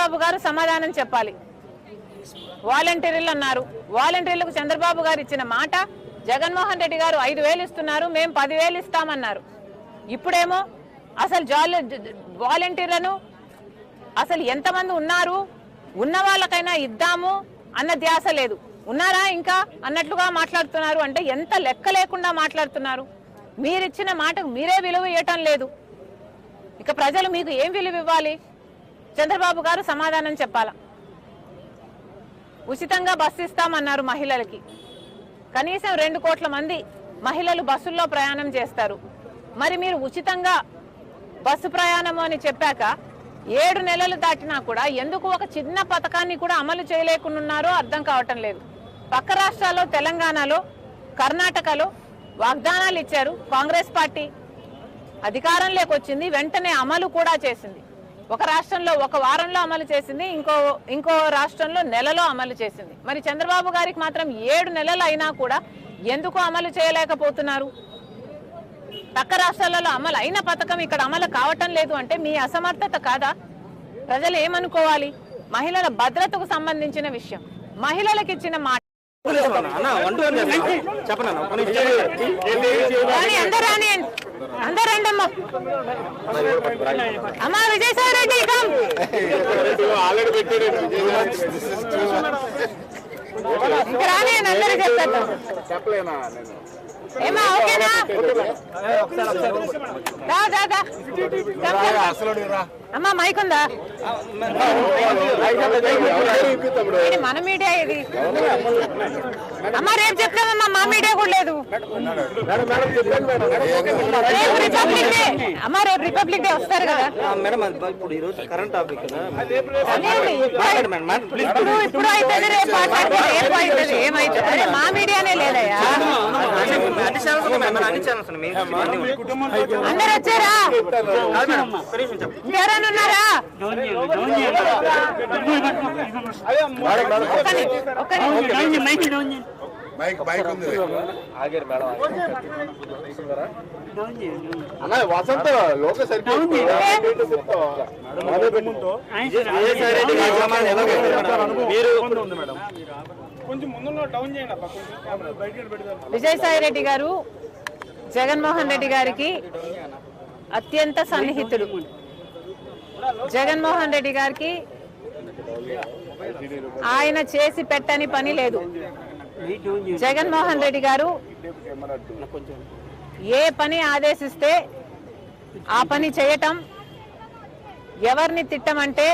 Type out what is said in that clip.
చంద్రబాబు గారు సమాధానం చెప్పాలి. వాలంటీర్లు అన్నారు, వాలంటీర్లకు చంద్రబాబు గారు ఇచ్చిన మాట, జగన్మోహన్ రెడ్డి గారు 5,000 ఇస్తున్నారు, మేము 10,000 ఇస్తామన్నారు. ఇప్పుడేమో అసలు వాలంటీర్లను అసలు ఎంతమంది ఉన్నారు, ఉన్న వాళ్ళకైనా ఇద్దాము అన్న ధ్యాస లేదు. ఉన్నారా ఇంకా అన్నట్లుగా మాట్లాడుతున్నారు. అంటే ఎంత లెక్క లేకుండా మాట్లాడుతున్నారు. మీరిచ్చిన మాటకు మీరే విలువ ఇవ్వటం లేదు. ఇక ప్రజలు మీకు ఏం విలువ ఇవ్వాలి? చంద్రబాబు గారు సమాధానం చెప్పాలా. ఉచితంగా బస్సు ఇస్తామన్నారు మహిళలకి. కనీసం 2 కోట్ల మంది మహిళలు బస్సుల్లో ప్రయాణం చేస్తారు. మరి మీరు ఉచితంగా బస్సు ప్రయాణం అని చెప్పాక 7 నెలలు దాటినా కూడా ఎందుకు ఒక చిన్న పథకాన్ని కూడా అమలు చేయలేకున్నారో అర్థం కావటం లేదు. పక్క రాష్ట్రాల్లో, తెలంగాణలో, కర్ణాటకలో వాగ్దానాలు ఇచ్చారు. కాంగ్రెస్ పార్టీ అధికారంలోకి వచ్చింది, వెంటనే అమలు కూడా చేసింది. ఒక రాష్ట్రంలో 1 వారంలో అమలు చేసింది, ఇంకో రాష్ట్రంలో నెలలో అమలు చేసింది. మరి చంద్రబాబు గారికి మాత్రం 7 నెలలు అయినా కూడా ఎందుకు అమలు చేయలేకపోతున్నారు? పక్క రాష్ట్రాలలో అమలు అయిన పథకం ఇక్కడ అమలు కావటం లేదు అంటే మీ అసమర్థత కాదా? ప్రజలు ఏమనుకోవాలి? మహిళల భద్రతకు సంబంధించిన విషయం, మహిళలకు ఇచ్చిన మాట. అందరూ రండి అమ్మా. విజయసాయి రెడ్డి ఇంకా రాని అందరూ చెప్తారు. ఏమా ఓకేనా? అమ్మా మైక్ ఉందా? మన మీడియా ఇది. అమ్మా రేపు చెప్తామమ్మా, మా మీడియా కూడా లేదు. అమ్మా రేపు రిపబ్లిక్ డే వస్తారు కదా. ఇప్పుడు అవుతుంది, రేపు మాట్లాడుతుంది, రేపు అవుతుంది. ఏమైతుంది? మా మీడియానే లేదయ్యా. అందరు వచ్చారా? ఎవరైనా ఉన్నారా? వసంత లోక విజయసాయి రెడ్డి గారు జగన్మోహన్ రెడ్డి గారికి అత్యంత సన్నిహితుడు. జగన్మోహన్ రెడ్డి గారికి ఆయన చేసి పెట్టని పని లేదు. జగన్మోహన్ రెడ్డి గారు ఏ పని ఆదేశిస్తే ఆ పని చేయటం, ఎవరిని తిట్టమంటే